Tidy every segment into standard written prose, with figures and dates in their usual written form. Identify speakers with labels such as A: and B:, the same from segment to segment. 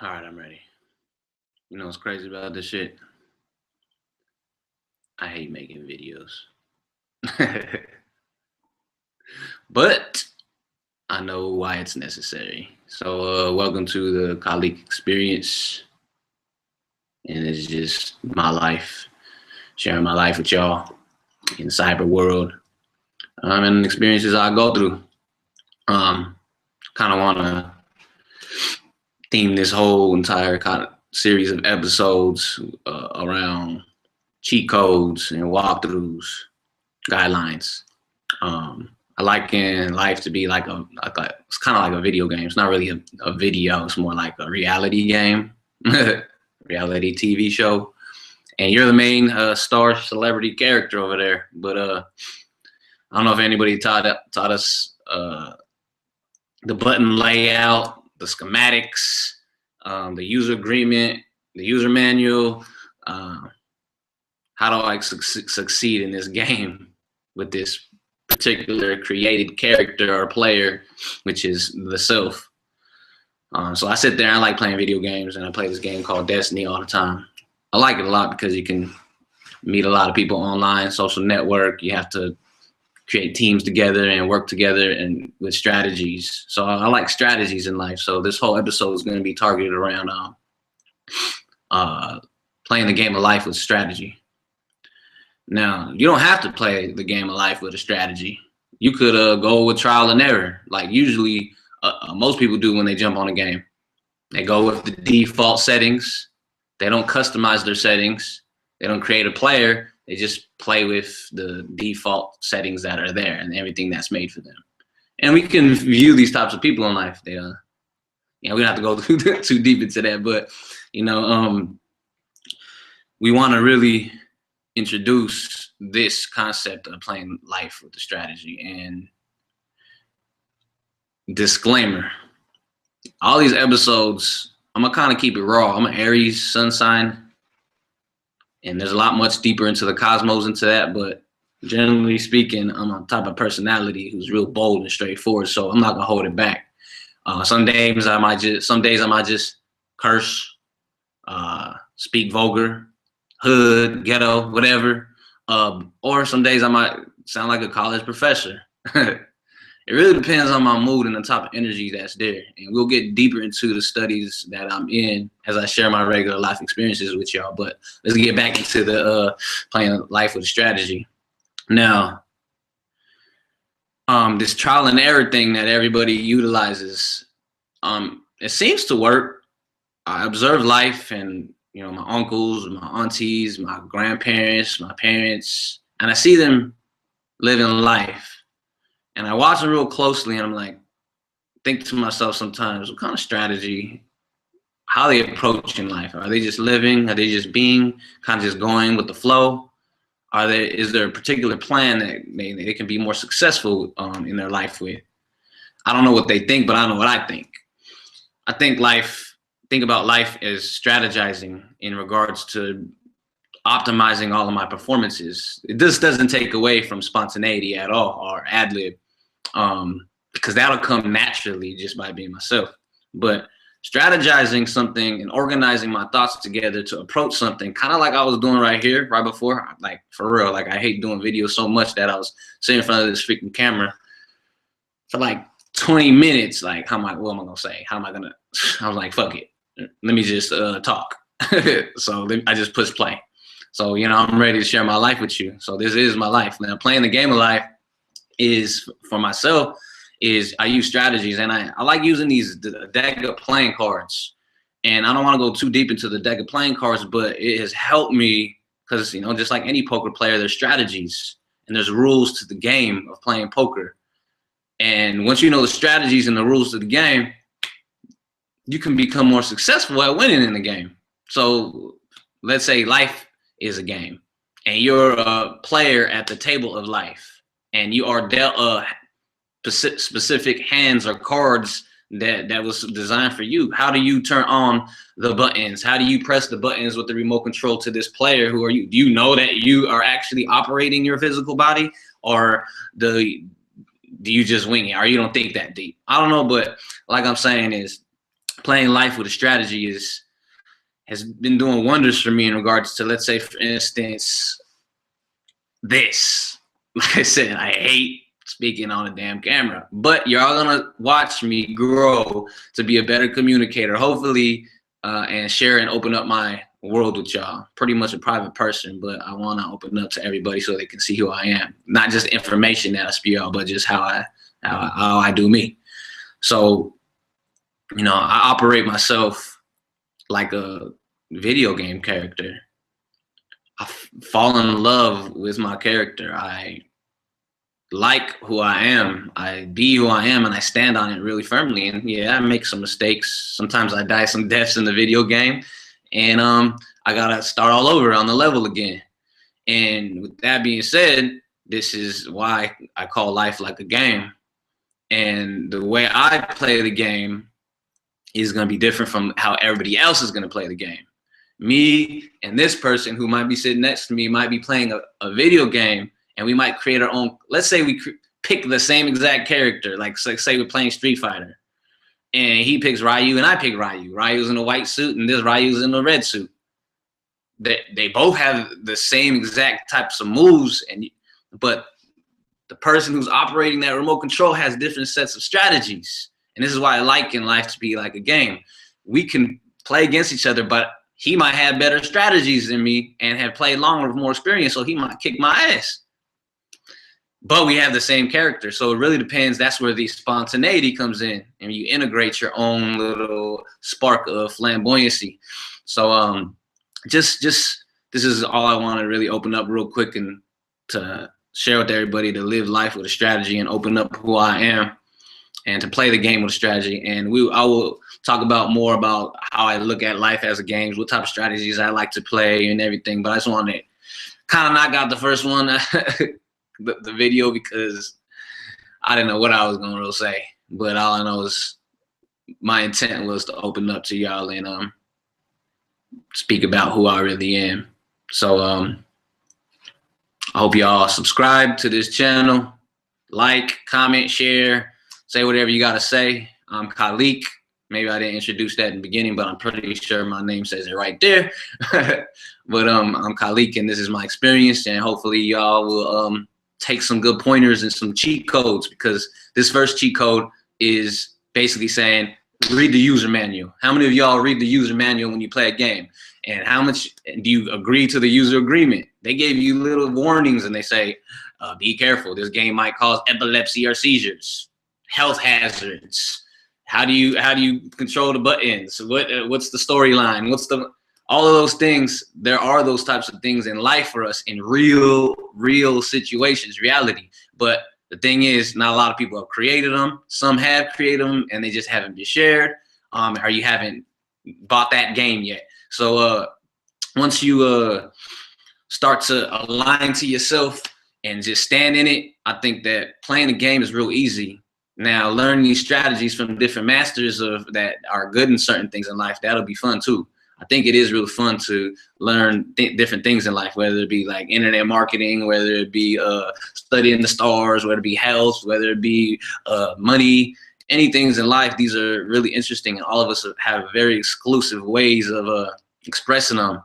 A: All right, I'm ready. You know what's crazy about this shit? I hate making videos. But I know why it's necessary. So welcome to the Kaliq Experience. And it's just my life, sharing my life with y'all in the cyber world. And experiences I go through. Kind of want to theme this whole entire kind of series of episodes around cheat codes and walkthroughs, guidelines. I like in life to be like it's kind of like a video game. It's not really a video. It's more like a reality game, reality TV show. And you're the main star celebrity character over there. But I don't know if anybody taught us the button layout, the schematics, the user agreement, the user manual. How do I succeed in this game with this particular created character or player, which is the self. So I sit there and I like playing video games, and I play this game called Destiny all the time. I like it a lot because you can meet a lot of people online, social network. You have to create teams together and work together and with strategies. So I like strategies in life. So this whole episode is going to be targeted around playing the game of life with strategy. Now, you don't have to play the game of life with a strategy. You could go with trial and error, like usually most people do when they jump on a game. They go with the default settings. They don't customize their settings. They don't create a player. They just play with the default settings that are there and everything that's made for them. And we can view these types of people in life. They, we don't have to go too deep into that, but we want to really introduce this concept of playing life with the strategy. And disclaimer, all these episodes, I'm gonna kind of keep it raw. I'm an Aries sun sign, and there's a lot much deeper into the cosmos into that, but generally speaking, I'm a type of personality who's real bold and straightforward, so I'm not gonna hold it back. Some days I might just curse, speak vulgar, hood, ghetto, whatever. Or some days I might sound like a college professor. It really depends on my mood and the type of energy that's there. And we'll get deeper into the studies that I'm in as I share my regular life experiences with y'all. But let's get back into the playing life with a strategy. Now, this trial and error thing that everybody utilizes, it seems to work. I observe life and my uncles, my aunties, my grandparents, my parents, and I see them living life. And I watch them real closely, and I'm like, think to myself sometimes, what kind of strategy, how are they approaching life? Are they just living? Are they just being, kind of just going with the flow? Is there a particular plan that they can be more successful in their life with? I don't know what they think, but I know what I think. I think about life as strategizing in regards to optimizing all of my performances. This doesn't take away from spontaneity at all or ad lib, because that'll come naturally just by being myself. But strategizing something and organizing my thoughts together to approach something, kind of like I was doing right here, right before, like for real, like I hate doing videos so much that I was sitting in front of this freaking camera for like 20 minutes. Like, what am I gonna say? I was like, fuck it. Let me just talk. So I just push play. So, I'm ready to share my life with you. So this is my life. Now, playing the game of life is, for myself, is I use strategies. And I like using these deck of playing cards. And I don't want to go too deep into the deck of playing cards, but it has helped me because, just like any poker player, there's strategies. And there's rules to the game of playing poker. And once you know the strategies and the rules to the game, you can become more successful at winning in the game. So let's say life is a game and you're a player at the table of life and you are dealt specific hands or cards that was designed for you. How do you turn on the buttons? How do you press the buttons with the remote control to this player? Who are you? Do you know that you are actually operating your physical body, or do you just wing it, or you don't think that deep? I don't know, but like I'm saying is, playing life with a strategy has been doing wonders for me in regards to, let's say, for instance, this. Like I said, I hate speaking on a damn camera, but you're all gonna watch me grow to be a better communicator, hopefully, and share and open up my world with y'all. Pretty much a private person, but I want to open up to everybody so they can see who I am, not just information that I spew out, but just how I do me. So, you know, I operate myself like a video game character. I fall in love with my character. I like who I am. I be who I am, and I stand on it really firmly. And yeah, I make some mistakes. Sometimes I die some deaths in the video game, and I gotta start all over on the level again. And with that being said, this is why I call life like a game. And the way I play the game is gonna be different from how everybody else is gonna play the game. Me and this person who might be sitting next to me might be playing a video game, and we might create our own. Let's say we pick the same exact character, like say we're playing Street Fighter, and he picks Ryu and I pick Ryu. Ryu's in a white suit and this Ryu's in a red suit. They both have the same exact types of moves, but the person who's operating that remote control has different sets of strategies. And this is why I like in life to be like a game. We can play against each other, but he might have better strategies than me and have played longer with more experience, so he might kick my ass. But we have the same character, so it really depends. That's where the spontaneity comes in, and you integrate your own little spark of flamboyancy. So just this is all I want to really open up real quick and to share with everybody, to live life with a strategy and open up who I am and to play the game with a strategy. And I will talk about more about how I look at life as a game, what type of strategies I like to play and everything. But I just wanted to kind of knock out the first one, the video, because I didn't know what I was going to really say. But all I know is my intent was to open up to y'all and speak about who I really am. So I hope y'all subscribe to this channel, like, comment, share, say whatever you got to say. I'm Kaliq. Maybe I didn't introduce that in the beginning, but I'm pretty sure my name says it right there. But I'm Kaliq, and this is my experience, and hopefully y'all will take some good pointers and some cheat codes, because this first cheat code is basically saying read the user manual. How many of y'all read the user manual when you play a game? And how much do you agree to the user agreement? They gave you little warnings, and they say, be careful, this game might cause epilepsy or seizures, health hazards. How do you control the buttons? What's the storyline? All of those things? There are those types of things in life for us in real situations, reality. But the thing is, not a lot of people have created them. Some have created them, and they just haven't been shared, or you haven't bought that game yet. So once you start to align to yourself and just stand in it, I think that playing the game is real easy. Now, learning these strategies from different masters that are good in certain things in life, that'll be fun too. I think it is really fun to learn different things in life, whether it be like internet marketing, whether it be studying the stars, whether it be health, whether it be money, any things in life. These are really interesting, and all of us have very exclusive ways of expressing them.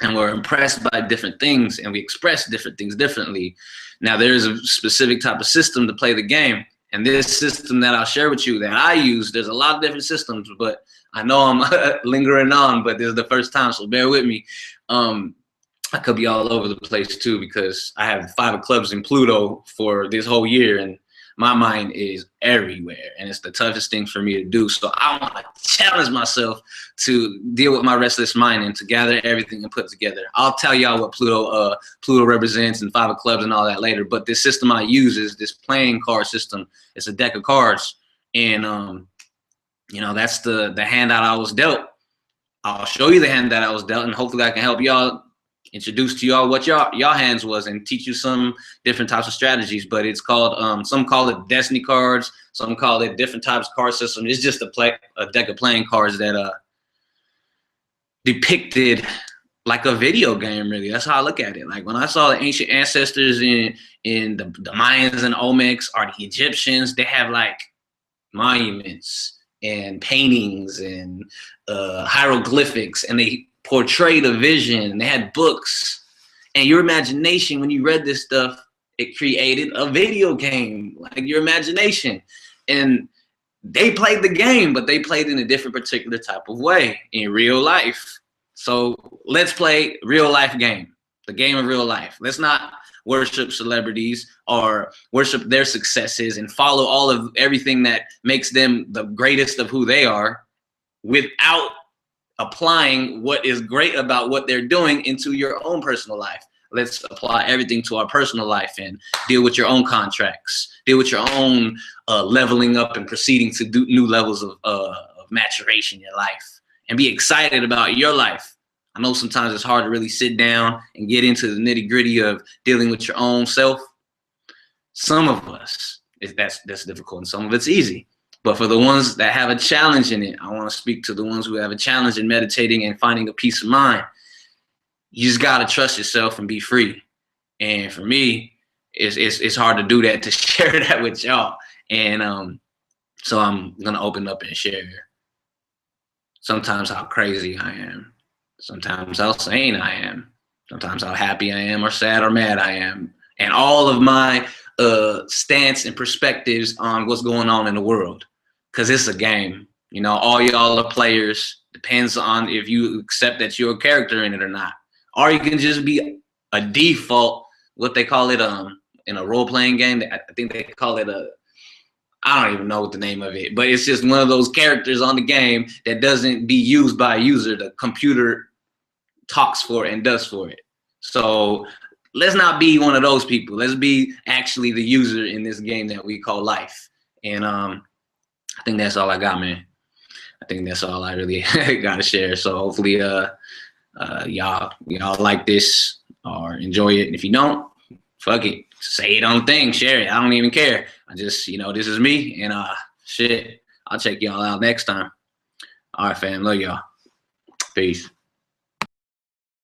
A: And we're impressed by different things, and we express different things differently. Now, there's a specific type of system to play the game. And this system that I'll share with you that I use, there's a lot of different systems, but I know I'm lingering on, but this is the first time, so bear with me. I could be all over the place too, because I have 5 of clubs in Pluto for this whole year, and my mind is everywhere, and it's the toughest thing for me to do. So I want to challenge myself to deal with my restless mind and to gather everything and put together. I'll tell y'all what Pluto represents and 5 of clubs and all that later. But this system I use is this playing card system. It's a deck of cards, and you know, that's the handout I was dealt. I'll show you the handout I was dealt, and hopefully I can help y'all introduce to y'all what y'all hands was and teach you some different types of strategies. But it's called some call it destiny cards, some call it different types of card system. It's just a deck of playing cards that depicted like a video game, really. That's how I look at it. Like when I saw the ancient ancestors in the Mayans and Olmecs or the Egyptians, they have like monuments and paintings and hieroglyphics, and they portrayed a vision. They had books, and your imagination, when you read this stuff, it created a video game, like your imagination. And they played the game, but they played in a different particular type of way in real life. So let's play real life game, the game of real life. Let's not worship celebrities or worship their successes and follow all of everything that makes them the greatest of who they are without applying what is great about what they're doing into your own personal life. Let's apply everything to our personal life and deal with your own contracts, deal with your own leveling up and proceeding to do new levels of maturation in your life, and be excited about your life. I know sometimes it's hard to really sit down and get into the nitty gritty of dealing with your own self. Some of us, that's difficult, and some of it's easy. But for the ones that have a challenge in it, I want to speak to the ones who have a challenge in meditating and finding a peace of mind. You just got to trust yourself and be free. And for me, it's hard to do that, to share that with y'all. And so I'm going to open up and share sometimes how crazy I am, sometimes how sane I am, sometimes how happy I am or sad or mad I am, and all of my stance and perspectives on what's going on in the world. Because it's a game. You know, all y'all are players. Depends on if you accept that you're a character in it or not. Or you can just be a default, what they call it in a role-playing game. I think they call it I don't even know what the name of it, but it's just one of those characters on the game that doesn't be used by a user. The computer talks for it and does for it. So let's not be one of those people. Let's be actually the user in this game that we call life. And I think that's all I got, man. I think that's all I really got to share. So hopefully y'all like this or enjoy it. And if you don't, fuck it. Say it on the thing, share it. I don't even care. I just, this is me, and shit. I'll check y'all out next time. All right, fam. Love y'all. Peace.